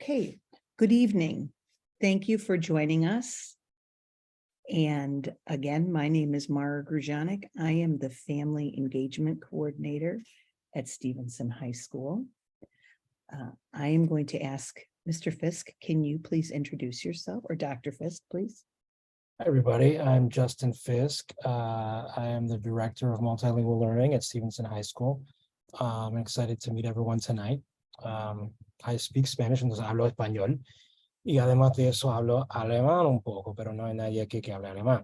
Okay, good evening. Thank you for joining us. And again, my name is Mara Grujanic. I am the Family Engagement Coordinator at Stevenson High School. I am going to ask Mr. Fisk, can you please introduce yourself, or Dr. Fisk, please? Hi, everybody. I'm Justin Fisk. I am the Director of Multilingual Learning at Stevenson High School. I'm excited to meet everyone tonight. I speak Spanish, entonces hablo español. Y además de eso hablo alemán un poco, pero no hay nadie aquí que hable alemán.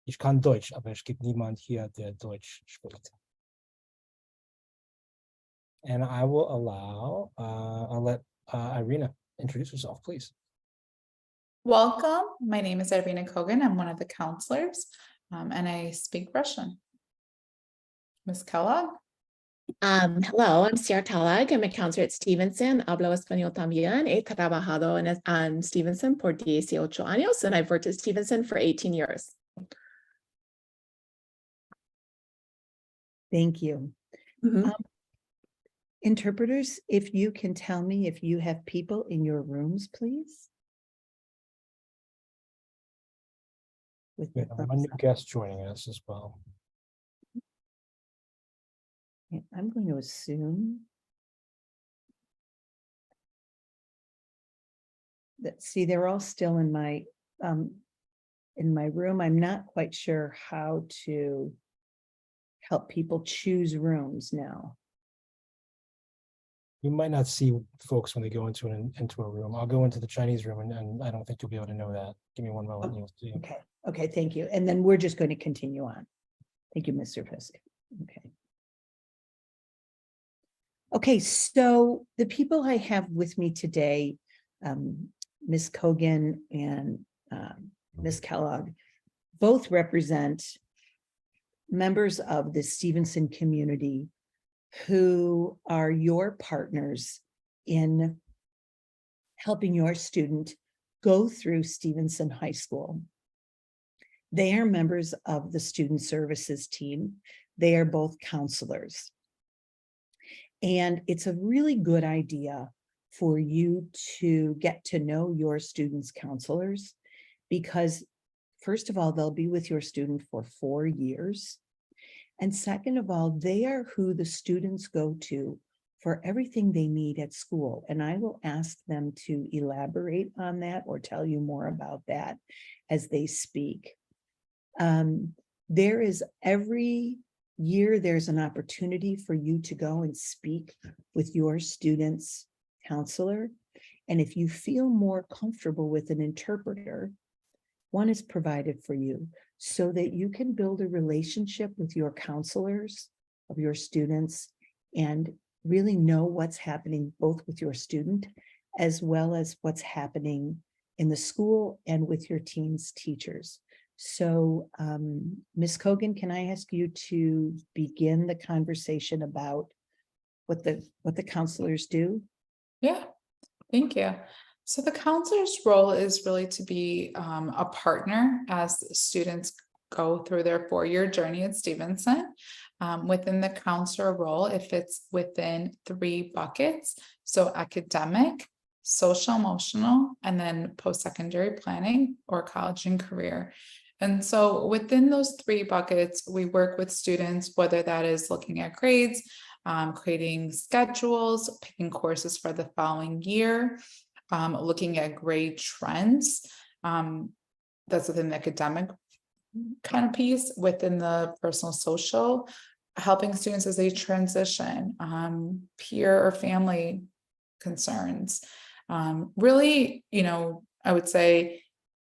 Ich kann Deutsch, aber es gibt niemand hier, der Deutsch spricht. And I will allow, I'll let Irina introduce herself, please. Welcome. My name is Irina Kogan. I'm one of the counselors, and I speak Russian. Ms. Kellogg? Hello, I'm Sierra Talag. I'm a counselor at Stevenson. Hablo español también. He trabajado en Stevenson por 18 años, and I've worked at Stevenson for 18 years. Thank you. Interpreters, if you can tell me if you have people in your rooms, please. With We the have a thumbs new up. guest joining us as well. Yeah, I'm going to assume that, see, they're all still in my room. I'm not quite sure how to help people choose rooms now. You might not see folks when they go into a room. I'll go into the Chinese room and I don't think you'll be able to know that. Give me one moment. You'll see. Okay, thank you. And then we're just going to continue on. Thank you, Mr. Fisk. Okay, so the people I have with me today, Ms. Kogan and Ms. Kellogg, both represent members of the Stevenson community who are your partners in helping your student go through Stevenson High School. They are members of the student services team. They are both counselors. And it's a really good idea for you to get to know your students' counselors, because first of all, they'll be with your student for 4 years. And second of all, they are who the students go to for everything they need at school. And I will ask them to elaborate on that or tell you more about that as they speak. There is every year, there's an opportunity for you to go and speak with your student's counselor. And if you feel more comfortable with an interpreter, one is provided for you so that you can build a relationship with your counselors of your students and really know what's happening both with your student as well as what's happening in the school and with your team's teachers. So, Ms. Kogan, can I ask you to begin the conversation about what the counselors do? Yeah, thank you. So the counselor's role is really to be a partner as students go through their 4-year journey at Stevenson. Within the counselor role, it fits within 3 buckets. So academic, social emotional, and then post-secondary planning or college and career. And so within those 3 buckets, we work with students, whether that is looking at grades, creating schedules, picking courses for the following year, looking at grade trends. That's within the academic kind of piece. Within the personal social, helping students as they transition, peer or family concerns. Really, I would say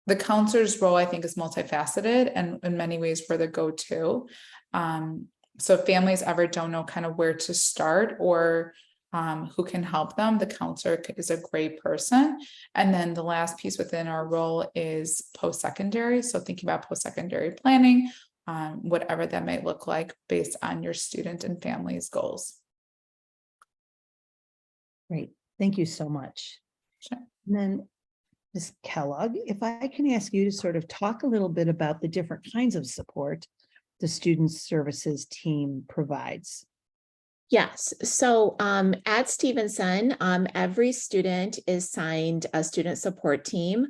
the counselor's role, I think, is multifaceted and in many ways we're the go-to. So if families ever don't know kind of where to start or who can help them, the counselor is a great person. And then the last piece within our role is post-secondary. So thinking about post-secondary planning, whatever that might look like based on your student and family's goals. Great, thank you so much. Sure. And then Ms. Kellogg, if I can ask you to sort of talk a little bit about the different kinds of support the student services team provides. Yes, so at Stevenson, every student is assigned a student support team.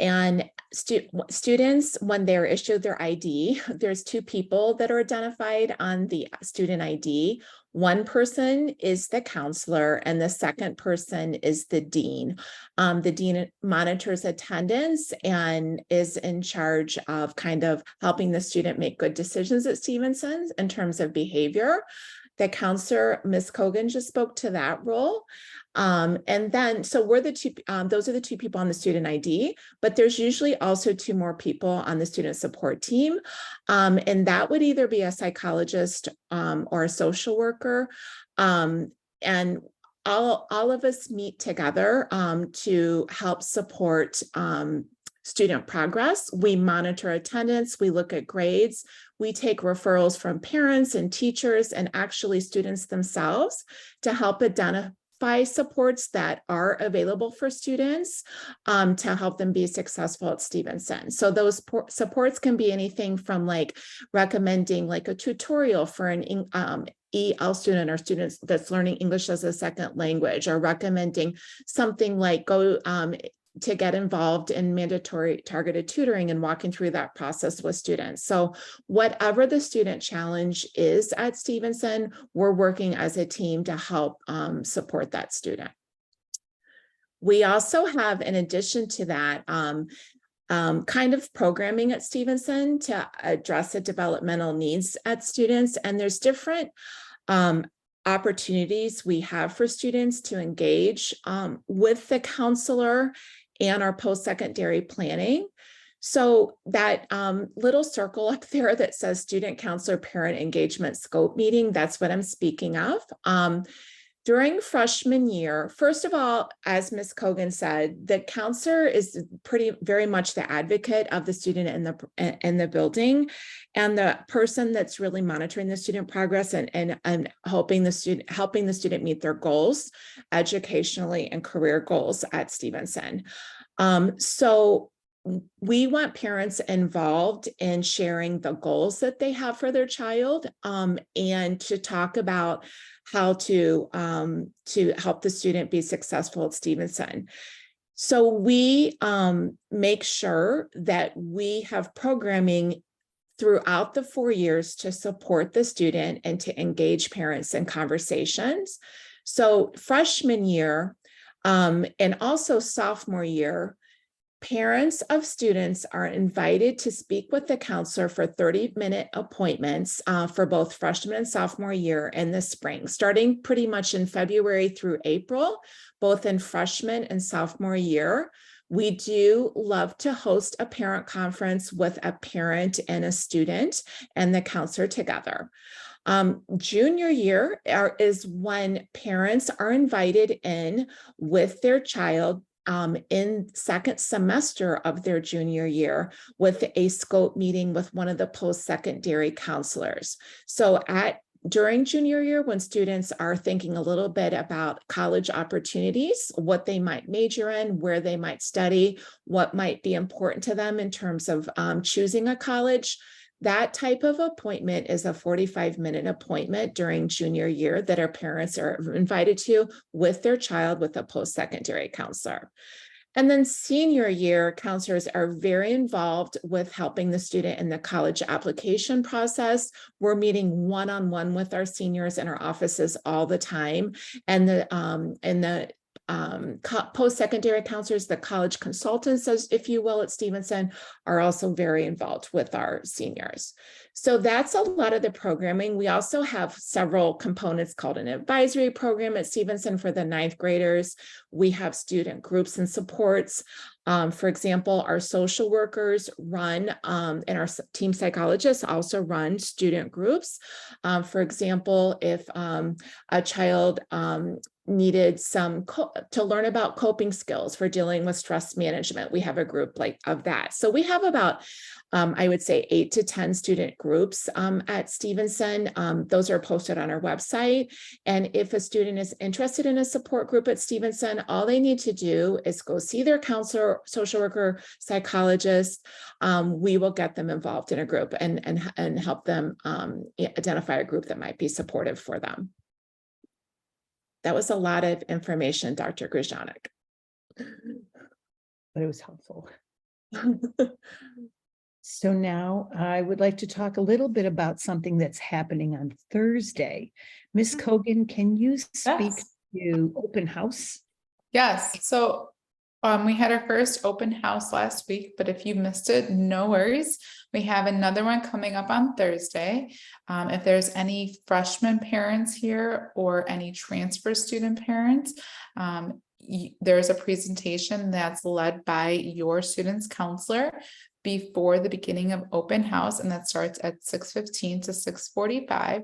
And students, when they're issued their ID, there's two people that are identified on the student ID. One person is the counselor and the second person is the dean. The dean monitors attendance and is in charge of kind of helping the student make good decisions at Stevenson in terms of behavior. The counselor, Ms. Kogan, just spoke to that role. And then, so we're the two, those are the two people on the student ID, but there's usually also two more people on the student support team. And that would either be a psychologist or a social worker. And all of us meet together to help support student progress. We monitor attendance, we look at grades, we take referrals from parents and teachers and actually students themselves to help identify supports that are available for students to help them be successful at Stevenson. So those supports can be anything from like recommending like a tutorial for an EL student or students that's learning English as a second language, or recommending something like go to get involved in mandatory targeted tutoring and walking through that process with students. So whatever the student challenge is at Stevenson, we're working as a team to help support that student. We also have, in addition to that, kind of programming at Stevenson to address the developmental needs at students. And there's different opportunities we have for students to engage with the counselor and our post-secondary planning. So that little circle up there that says student counselor parent engagement scope meeting, that's what I'm speaking of. During freshman year, first of all, as Ms. Kogan said, the counselor is very much the advocate of the student in the building, and the person that's really monitoring the student progress and helping the student meet their goals, educationally and career goals at Stevenson. So we want parents involved in sharing the goals that they have for their child, and to talk about how to help the student be successful at Stevenson. So we make sure that we have programming throughout the 4 years to support the student and to engage parents in conversations. So freshman year and also sophomore year, parents of students are invited to speak with the counselor for 30-minute appointments for both freshman and sophomore year in the spring, starting pretty much in February through April, both in freshman and sophomore year. We do love to host a parent conference with a parent and a student and the counselor together. Junior year is when parents are invited in with their child in second semester of their junior year with a scope meeting with one of the post-secondary counselors. So during junior year, when students are thinking a little bit about college opportunities, what they might major in, where they might study, what might be important to them in terms of choosing a college, that type of appointment is a 45-minute appointment during junior year that our parents are invited to with their child with a post-secondary counselor. And then senior year, counselors are very involved with helping the student in the college application process. We're meeting one-on-one with our seniors in our offices all the time. And the post-secondary counselors, the college consultants, if you will, at Stevenson, are also very involved with our seniors. So that's a lot of the programming. We also have several components called an advisory program at Stevenson for the 9th graders. We have student groups and supports. For example, our social workers run, and our team psychologists also run student groups. For example, if a child needed to learn about coping skills for dealing with stress management, we have a group of that. So we have about, I would say 8 to 10 student groups at Stevenson. Those are posted on our website. And if a student is interested in a support group at Stevenson, all they need to do is go see their counselor, social worker, psychologist. We will get them involved in a group and help them identify a group that might be supportive for them. that was a lot of information, Dr. Grzynek. But it was helpful. So now I would like to talk a little bit about something that's happening on Thursday. Ms. Kogan, can you speak Yes. to open house? Yes, so we had our first open house last week, but if you missed it, no worries. We have another one coming up on Thursday. If there's any freshman parents here or any transfer student parents, there's a presentation that's led by your student's counselor before the beginning of open house, and that starts at 6:15 to 6:45.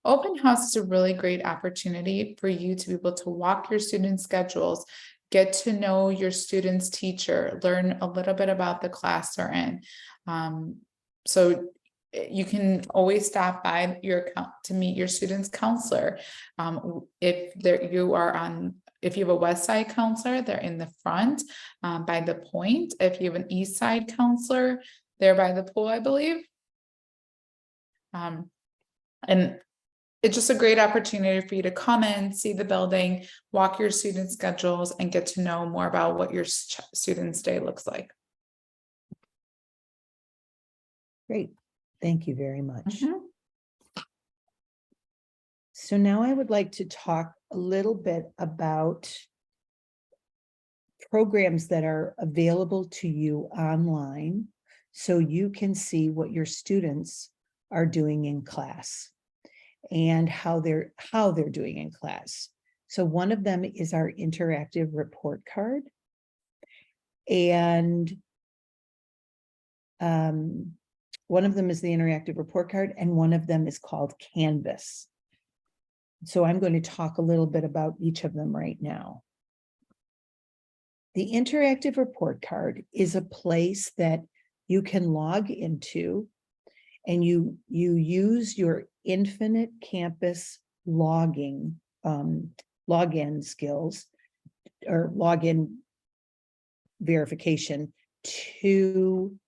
Open house is a really great opportunity for you to be able to walk your students' schedules, get to know your student's teacher, learn a little bit about the class they're in. So you can always stop by to meet your student's counselor. If you have a West Side counselor, they're in the front by the point. If you have an East Side counselor, they're by the pool, I believe. And it's just a great opportunity for you to come in, see the building, walk your student schedules, and get to know more about what your student's day looks like. Great. Thank you very much. Mhm. So now I would like to talk a little bit about programs that are available to you online so you can see what your students are doing in class and how they're doing in class. So one of them is our interactive report card. And one of them is the interactive report card, and one of them is called Canvas. So I'm going to talk a little bit about each of them right now. The interactive report card is a place that you can log into, and you use your Infinite Campus login skills or login verification to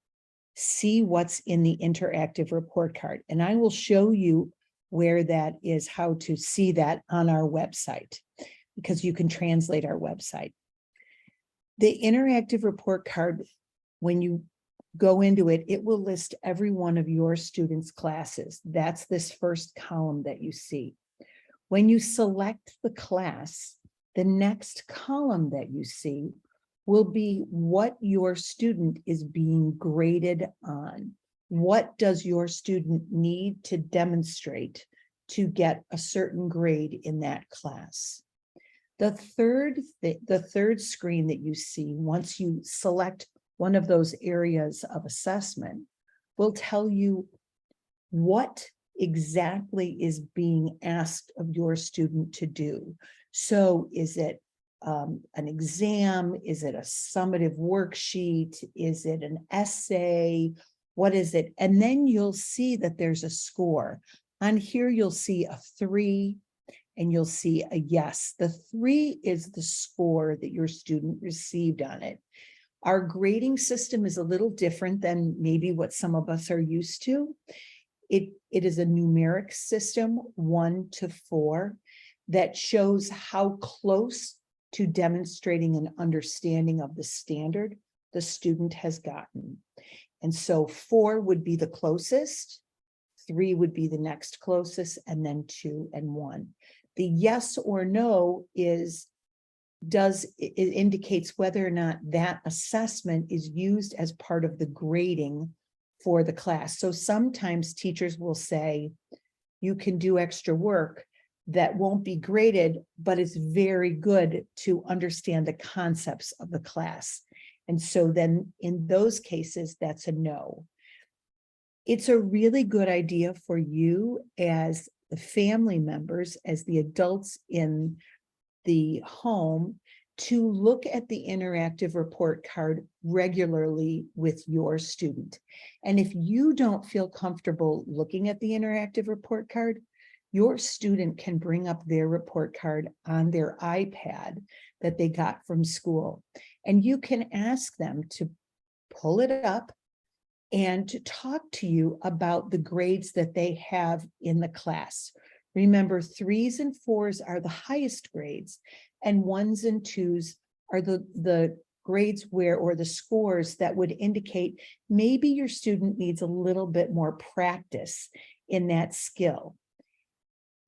see what's in the interactive report card. And I will show you where that is, how to see that on our website, because you can translate our website. The interactive report card, when you go into it, it will list every one of your students' classes. That's this first column that you see. When you select the class, the next column that you see will be what your student is being graded on. What does your student need to demonstrate to get a certain grade in that class? The third screen that you see, once you select one of those areas of assessment, will tell you what exactly is being asked of your student to do. So is it an exam? Is it a summative worksheet? Is it an essay? What is it? And then you'll see that there's a score. On here, you'll see a 3 and you'll see a yes. The 3 is the score that your student received on it. Our grading system is a little different than maybe what some of us are used to. It is a numeric system, 1 to 4, that shows how close to demonstrating an understanding of the standard the student has gotten. And so 4 would be the closest, 3 would be the next closest, and then 2 and 1. The yes or no it indicates whether or not that assessment is used as part of the grading for the class. So sometimes teachers will say, you can do extra work that won't be graded, but it's very good to understand the concepts of the class. And so then in those cases, that's a no. It's a really good idea for you as the family members, as the adults in the home, to look at the interactive report card regularly with your student. And if you don't feel comfortable looking at the interactive report card, your student can bring up their report card on their iPad that they got from school. And you can ask them to pull it up and to talk to you about the grades that they have in the class. Remember, 3s and 4s are the highest grades, and 1s and 2s are the grades where, or the scores that would indicate maybe your student needs a little bit more practice in that skill.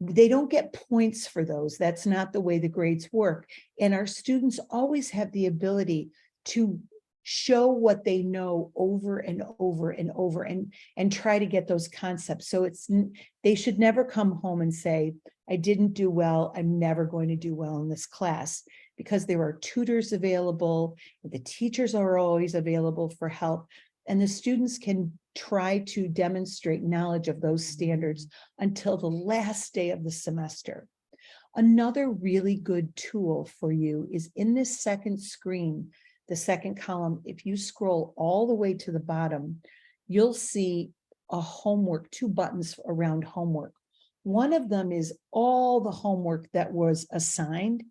They don't get points for those. That's not the way the grades work. And our students always have the ability to show what they know over and over and over and try to get those concepts. So they should never come home and say, I didn't do well, I'm never going to do well in this class, because there are tutors available, the teachers are always available for help, and the students can try to demonstrate knowledge of those standards until the last day of the semester. Another really good tool for you is in this second screen, the second column. If you scroll all the way to the bottom, you'll see a homework, 2 buttons around homework. One of them is all the homework that was assigned,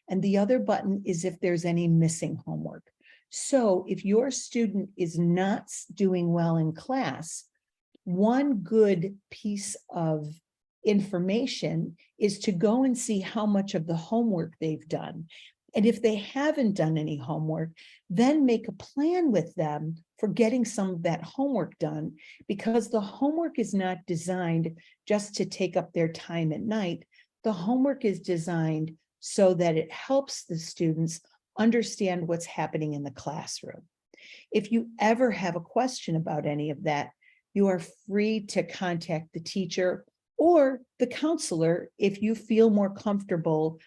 and the other button is if there's any missing homework. So if your student is not doing well in class, one good piece of information is to go and see how much of the homework they've done. And if they haven't done any homework, then make a plan with them for getting some of that homework done, because the homework is not designed just to take up their time at night. The homework is designed so that it helps the students understand what's happening in the classroom. If you ever have a question about any of that, you are free to contact the teacher or the counselor if you feel more comfortable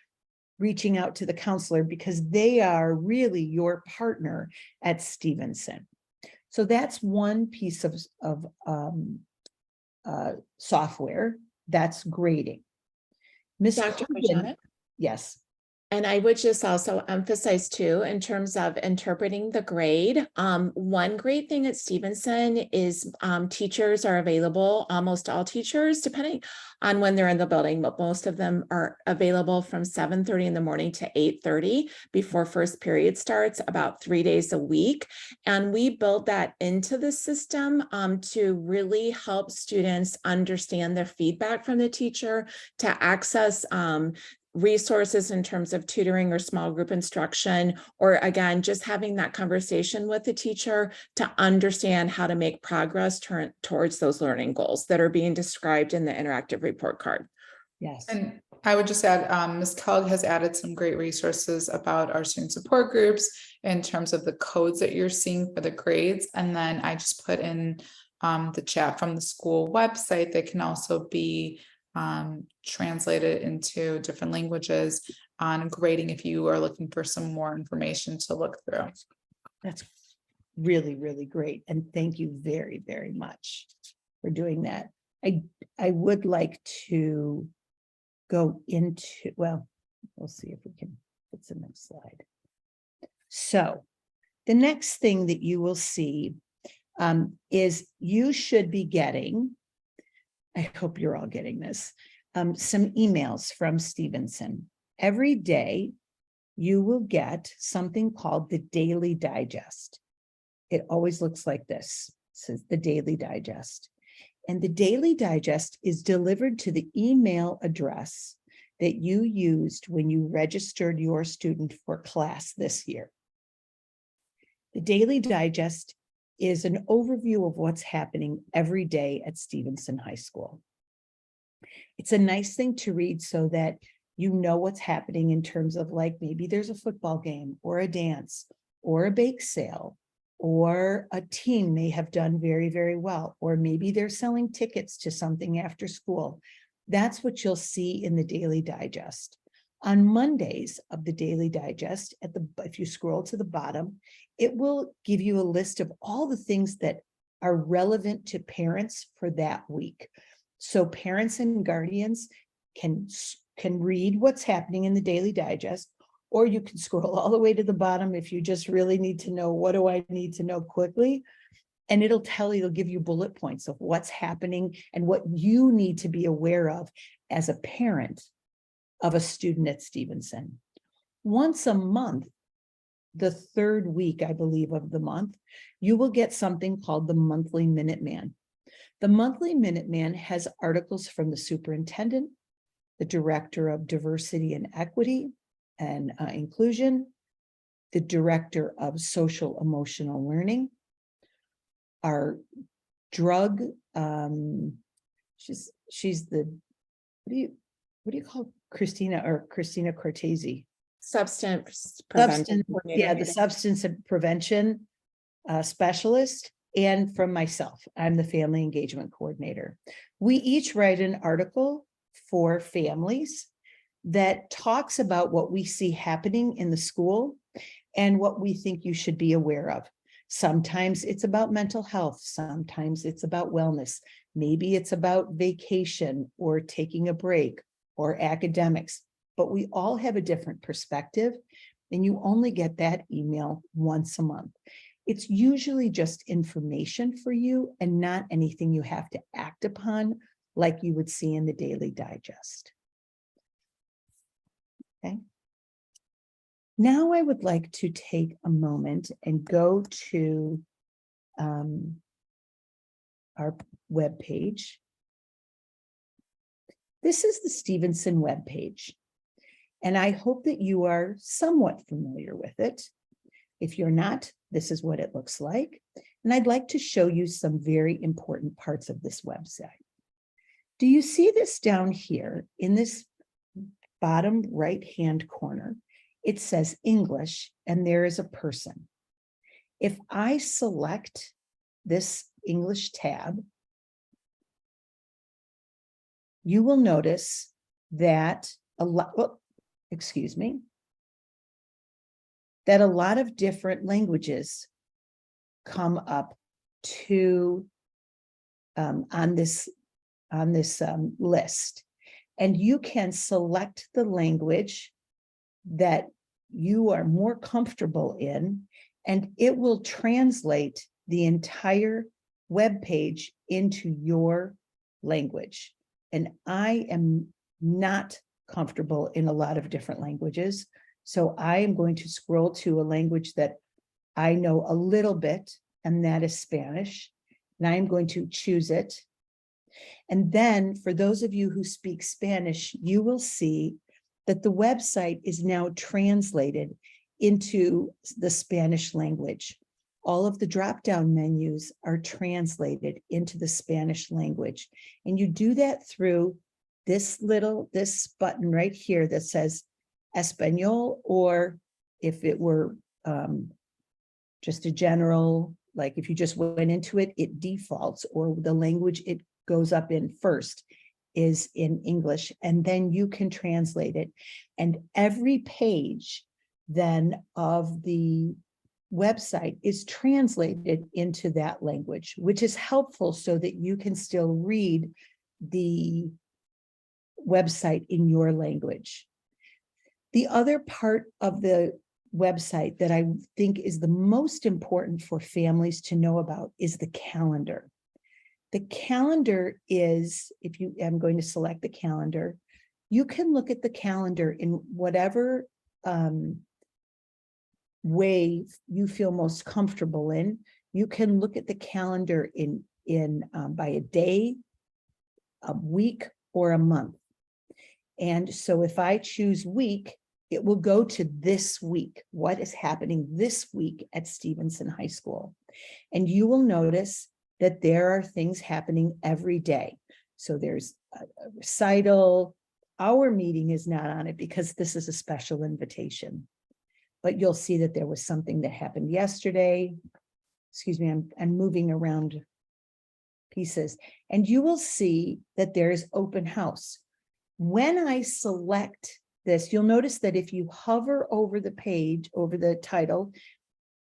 reaching out to the counselor, because they are really your partner at Stevenson. So that's one piece of software. That's grading. Ms. Dr. Kogan, Kojana? yes. And I would just also emphasize too, in terms of interpreting the grade, one great thing at Stevenson is teachers are available, almost all teachers, depending on when they're in the building, but most of them are available from 7:30 in the morning to 8:30 before first period starts, about 3 days a week. And we build that into the system to really help students understand their feedback from the teacher, to access resources in terms of tutoring or small group instruction, or again, just having that conversation with the teacher to understand how to make progress towards those learning goals that are being described in the interactive report card. Yes. And I would just add, Ms. Kellogg has added some great resources about our student support groups in terms of the codes that you're seeing for the grades. And then I just put in the chat from the school website that can also be translated into different languages on grading if you are looking for some more information to look through. That's really, really great. And thank you very, very much for doing that. I would like to go into, well, we'll see if we can, it's the next slide. So the next thing that you will see is you should be getting, I hope you're all getting this, some emails from Stevenson. Every day, you will get something called the Daily Digest. It always looks like this. It says the Daily Digest. And the Daily Digest is delivered to the email address that you used when you registered your student for class this year. The Daily Digest is an overview of what's happening every day at Stevenson High School. It's a nice thing to read so that you know what's happening in terms of, like, maybe there's a football game or a dance or a bake sale, or a team may have done very, very well, or maybe they're selling tickets to something after school. That's what you'll see in the Daily Digest. On Mondays of the Daily Digest, if you scroll to the bottom, it will give you a list of all the things that are relevant to parents for that week. So parents and guardians can read what's happening in the Daily Digest, or you can scroll all the way to the bottom if you just really need to know, what do I need to know quickly? And it'll give you bullet points of what's happening and what you need to be aware of as a parent of a student at Stevenson. Once a month, the third week, I believe, of the month, you will get something called the Monthly Minuteman. The Monthly Minuteman has articles from the superintendent, the Director of Diversity and Equity and Inclusion, the Director of Social Emotional Learning, our drug, she's the, what do you call Christina Cortese? Substance prevention. Yeah, the substance prevention specialist, and from myself, I'm the family engagement coordinator. We each write an article for families that talks about what we see happening in the school and what we think you should be aware of. Sometimes it's about mental health, sometimes it's about wellness, maybe it's about vacation or taking a break or academics, but we all have a different perspective, and you only get that email once a month. It's usually just information for you and not anything you have to act upon like you would see in the Daily Digest. Okay. Now I would like to take a moment and go to our webpage. This is the Stevenson webpage, and I hope that you are somewhat familiar with it. If you're not, this is what it looks like. And I'd like to show you some very important parts of this website. Do you see this down here in this bottom right-hand corner? It says English, and there is a person. If I select this English tab, you will notice that a lot of different languages come up to on this list, and you can select the language that you are more comfortable in, and it will translate the entire web page into your language. And I am not comfortable in a lot of different languages, so I am going to scroll to a language that I know a little bit, and that is Spanish, and I'm going to choose it. And then for those of you who speak Spanish, you will see that the website is now translated into the Spanish language. All of the drop-down menus are translated into the Spanish language. And you do that through this button right here that says Espanol, or if it were just a general, like if you just went into it, it defaults, or the language it goes up in first is in English, and then you can translate it. And every page then of the website is translated into that language, which is helpful so that you can still read the website in your language. The other part of the website that I think is the most important for families to know about is the calendar. The calendar is, I'm going to select the calendar, you can look at the calendar in whatever way you feel most comfortable in. You can look at the calendar by a day, a week, or a month. And so if I choose week, it will go to this week, what is happening this week at Stevenson High School. And you will notice that there are things happening every day. So there's a recital. Our meeting is not on it because this is a special invitation. But you'll see that there was something that happened yesterday. Excuse me, I'm moving around pieces. And you will see that there is open house. When I select this, you'll notice that if you hover over the page, over the title,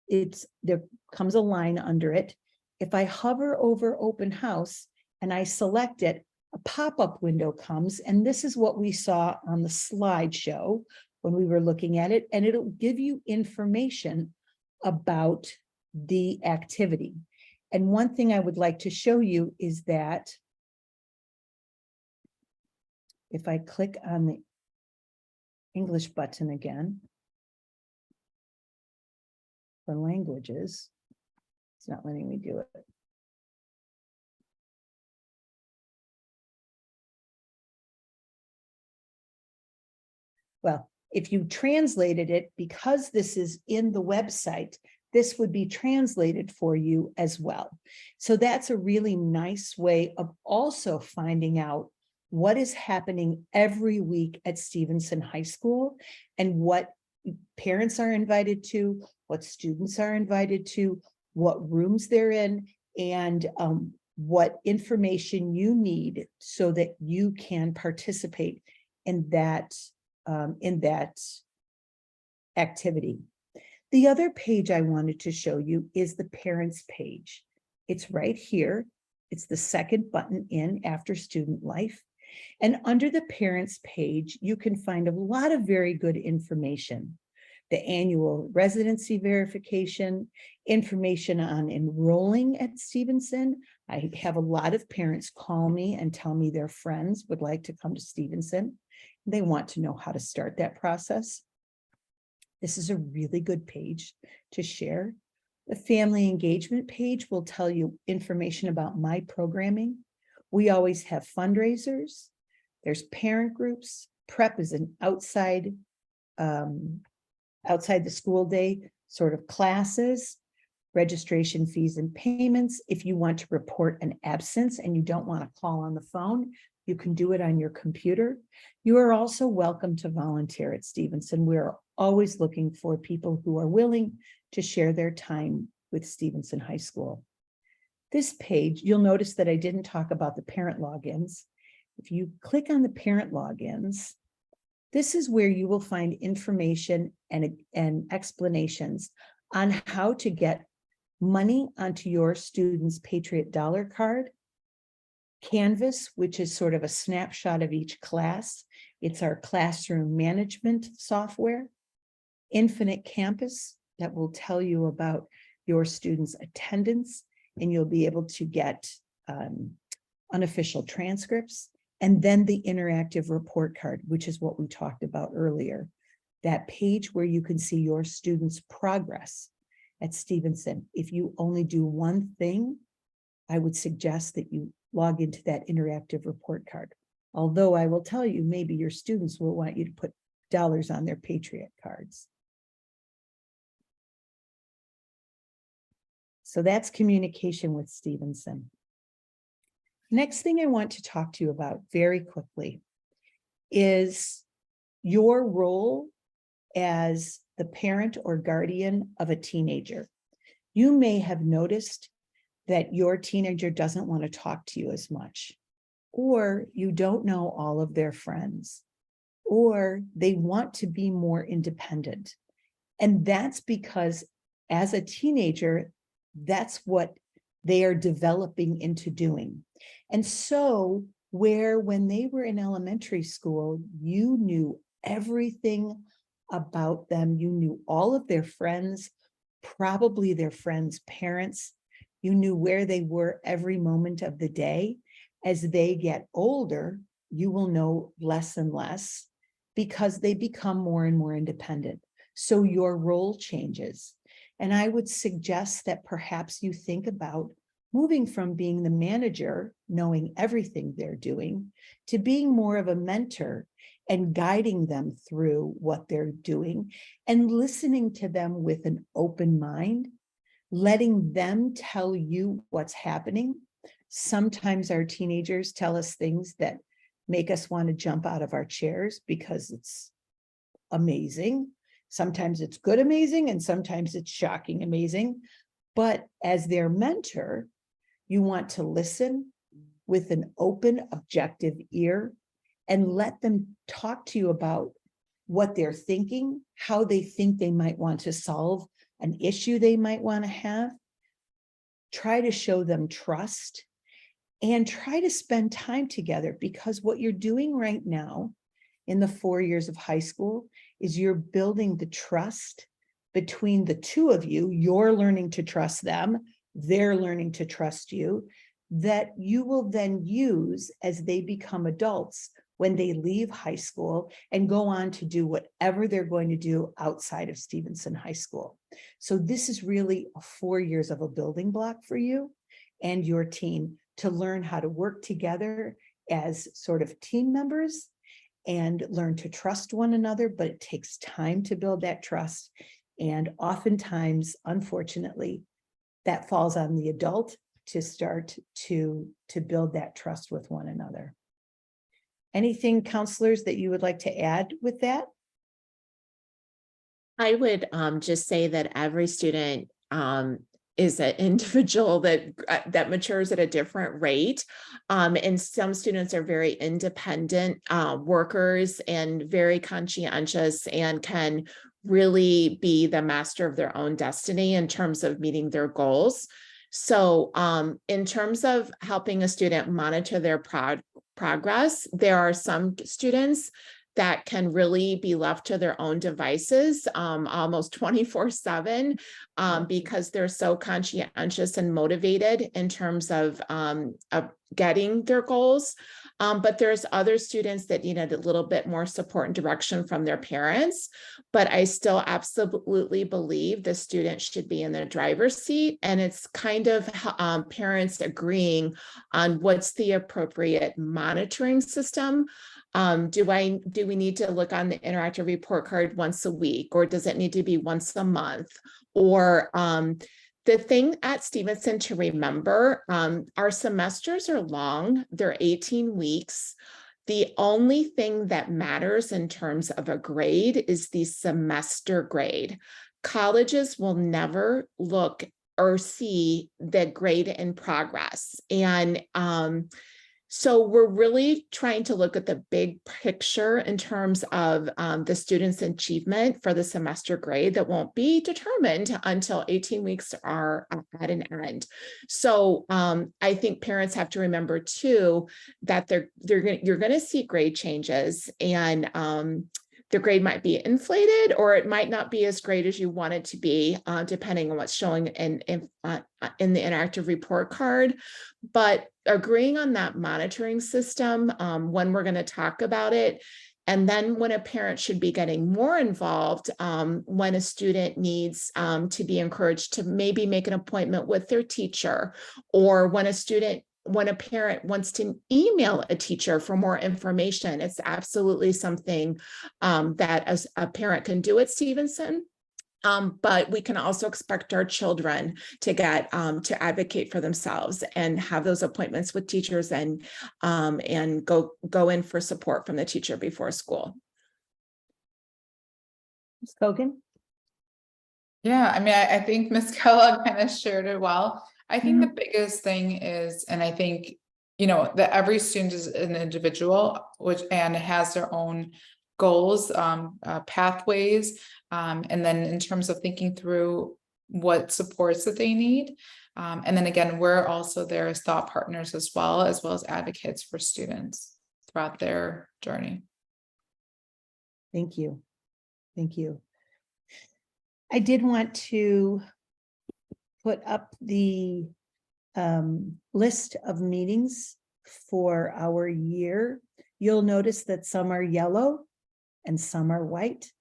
there comes a line under it. If I hover over open house and I select it, a pop-up window comes, and this is what we saw on the slideshow when we were looking at it, and it'll give you information about the activity. And one thing I would like to show you is that if I click on the English button again, for languages, it's not letting me do it. well, if you translated it, because this is in the website, this would be translated for you as well. So that's a really nice way of also finding out what is happening every week at Stevenson High School and what parents are invited to, what students are invited to, what rooms they're in, and what information you need so that you can participate in that activity. The other page I wanted to show you is the parents page. It's right here. It's the second button in after student life. And under the parents page, you can find a lot of very good information. The annual residency verification, information on enrolling at Stevenson. I have a lot of parents call me and tell me their friends would like to come to Stevenson. They want to know how to start that process. This is a really good page to share. The family engagement page will tell you information about my programming. We always have fundraisers. There's parent groups. Prep is an outside the school day sort of classes, registration fees and payments. If you want to report an absence and you don't want to call on the phone, you can do it on your computer. You are also welcome to volunteer at Stevenson. We're always looking for people who are willing to share their time with Stevenson High School. This page, you'll notice that I didn't talk about the parent logins. If you click on the parent logins, this is where you will find information and explanations on how to get money onto your student's Patriot Dollar card. Canvas, which is sort of a snapshot of each class. It's our classroom management software. Infinite Campus, that will tell you about your students' attendance, and you'll be able to get unofficial transcripts. And then the interactive report card, which is what we talked about earlier. That page where you can see your students' progress at Stevenson. If you only do one thing, I would suggest that you log into that interactive report card. Although I will tell you, maybe your students will want you to put dollars on their Patriot cards. So that's communication with Stevenson. Next thing I want to talk to you about very quickly is your role as the parent or guardian of a teenager. You may have noticed that your teenager doesn't want to talk to you as much, or you don't know all of their friends, or they want to be more independent. And that's because as a teenager, that's what they are developing into doing. And so where when they were in elementary school, you knew everything about them, you knew all of their friends, probably their friends' parents, you knew where they were every moment of the day. As they get older, you will know less and less because they become more and more independent. So your role changes. And I would suggest that perhaps you think about moving from being the manager, knowing everything they're doing, to being more of a mentor and guiding them through what they're doing and listening to them with an open mind, letting them tell you what's happening. Sometimes our teenagers tell us things that make us want to jump out of our chairs because it's amazing. Sometimes it's good, amazing, and sometimes it's shocking, amazing. But as their mentor, you want to listen with an open, objective ear and let them talk to you about what they're thinking, how they think they might want to solve an issue they might want to have. Try to show them trust and try to spend time together, because what you're doing right now in the 4 years of high school is you're building the trust between the two of you. You're learning to trust them. They're learning to trust you, that you will then use as they become adults when they leave high school and go on to do whatever they're going to do outside of Stevenson High School. So this is really 4 years of a building block for you and your team to learn how to work together as sort of team members and learn to trust one another, but it takes time to build that trust. And oftentimes, unfortunately, that falls on the adult to start to build that trust with one another. Anything, counselors, that you would like to add with that? I would just say that every student is an individual that matures at a different rate. And some students are very independent workers and very conscientious and can really be the master of their own destiny in terms of meeting their goals. So in terms of helping a student monitor their progress, there are some students that can really be left to their own devices almost 24/7 because they're so conscientious and motivated in terms of getting their goals. But there's other students that need a little bit more support and direction from their parents. But I still absolutely believe the student should be in the driver's seat. And it's kind of parents agreeing on what's the appropriate monitoring system. Do we need to look on the interactive report card once a week, or does it need to be once a month? Or the thing at Stevenson to remember, our semesters are long, they're 18 weeks. The only thing that matters in terms of a grade is the semester grade. Colleges will never look or see the grade in progress. And so we're really trying to look at the big picture in terms of the student's achievement for the semester grade that won't be determined until 18 weeks are at an end. So I think parents have to remember too that you're going to see grade changes, and the grade might be inflated, or it might not be as great as you want it to be, depending on what's showing in the interactive report card. But agreeing on that monitoring system, when we're going to talk about it, and then when a parent should be getting more involved, when a student needs to be encouraged to maybe make an appointment with their teacher, or when a parent wants to email a teacher for more information. It's absolutely something that as a parent can do at Stevenson. But we can also expect our children to get to advocate for themselves and have those appointments with teachers and go in for support from the teacher before school. Ms. Kogan? Yeah, I mean, I think Ms. Kellogg kind of shared it well. I think the biggest thing is, and I think, that every student is an individual, and has their own goals, pathways, and then in terms of thinking through what supports that they need. And then again, we're also there as thought partners as well as advocates for students throughout their journey. Thank you. Thank you. I did want to put up the list of meetings for our year. You'll notice that some are yellow and some are white.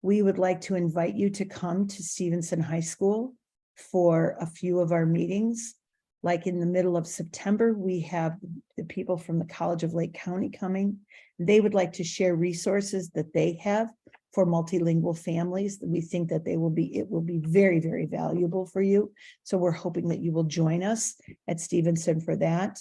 We would like to invite you to come to Stevenson High School for a few of our meetings. Like in the middle of September, we have the people from the College of Lake County coming. They would like to share resources that they have for multilingual families. We think that it will be very, very valuable for you. So we're hoping that you will join us at Stevenson for that.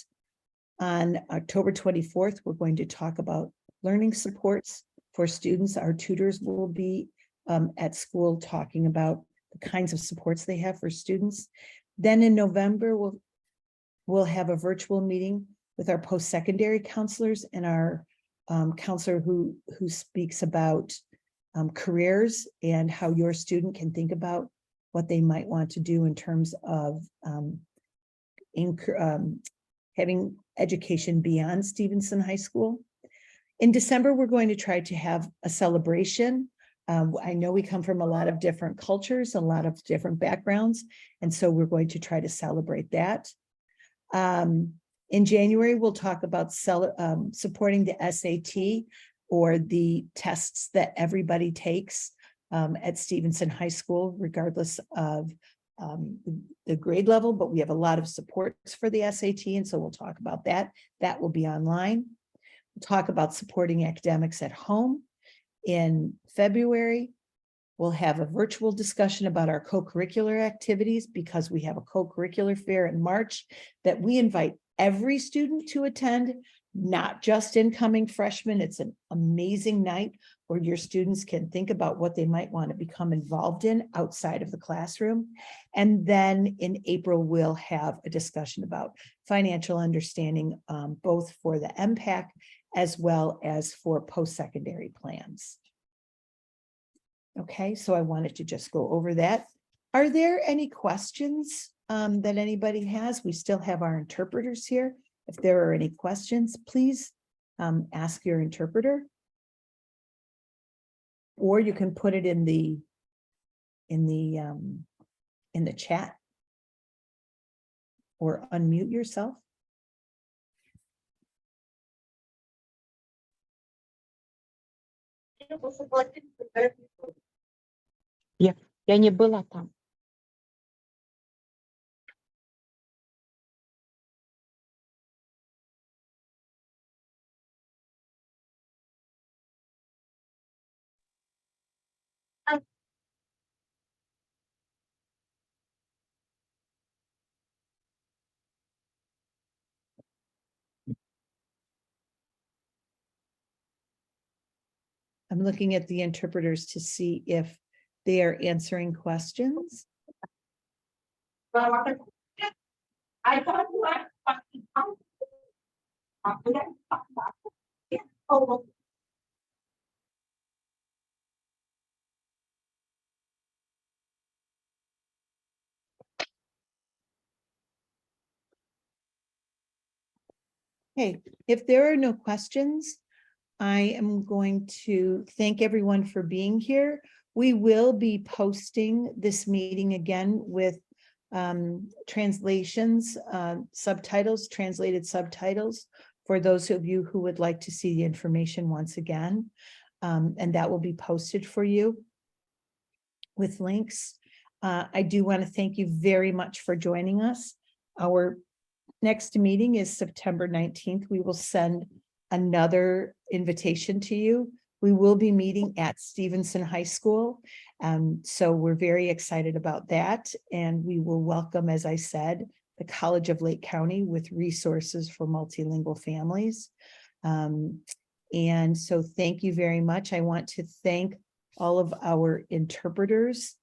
On October 24th, we're going to talk about learning supports for students. Our tutors will be at school talking about the kinds of supports they have for students. Then in November, we'll have a virtual meeting with our post-secondary counselors and our counselor who speaks about careers and how your student can think about what they might want to do in terms of having education beyond Stevenson High School. In December, we're going to try to have a celebration. I know we come from a lot of different cultures, a lot of different backgrounds, and so we're going to try to celebrate that. In January, we'll talk about supporting the SAT, or the tests that everybody takes at Stevenson High School, regardless of the grade level, but we have a lot of supports for the SAT, and so we'll talk about that. That will be online. talk about supporting academics at home. In February, we'll have a virtual discussion about our co-curricular activities because we have a co-curricular fair in March that we invite every student to attend, not just incoming freshmen. It's an amazing night where your students can think about what they might want to become involved in outside of the classroom. And then in April, we'll have a discussion about financial understanding, both for the MPAC as well as for post-secondary plans. Okay, so I wanted to just go over that. Are there any questions that anybody has? We still have our interpreters here. If there are any questions, please ask your interpreter. Or you can put it in the chat or unmute yourself. Я не была там. I'm looking at the interpreters to see if they are answering questions. Okay, if there are no questions, I am going to thank everyone for being here. We will be posting this meeting again with translations, subtitles, translated subtitles for those of you who would like to see the information once again. And that will be posted for you with links. I do want to thank you very much for joining us. Our next meeting is September 19th. We will send another invitation to you. We will be meeting at Stevenson High School. So we're very excited about that. And we will welcome, as I said, the College of Lake County with resources for multilingual families. And so thank you very much. I want to thank all of our interpreters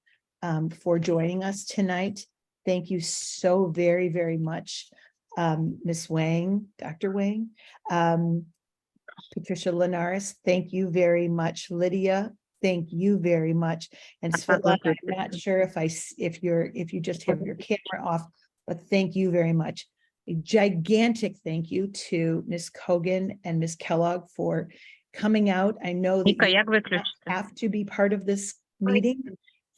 for joining us tonight. Thank you so very, very much, Ms. Wang, Dr. Wang. Patricia Linares, thank you very much. Lydia, thank you very much. And Svetlana, I'm not sure if you just have your camera off, but thank you very much. A gigantic thank you to Ms. Kogan and Ms. Kellogg for coming out. I know that you have to be part of this meeting.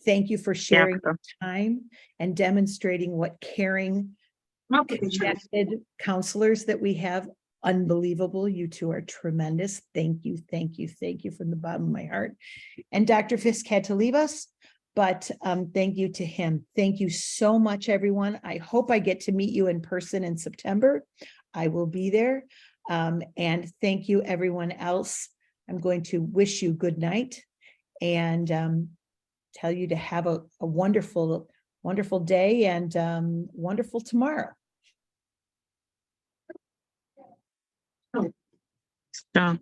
Thank you for sharing your time and demonstrating what caring, connected counselors that we have. Unbelievable. You two are tremendous. Thank you, thank you, thank you from the bottom of my heart. And Dr. Fisk had to leave us, but thank you to him. Thank you so much, everyone. I hope I get to meet you in person in September. I will be there. And thank you, everyone else. I'm going to wish you good night and tell you to have a wonderful, wonderful day and wonderful tomorrow. Да.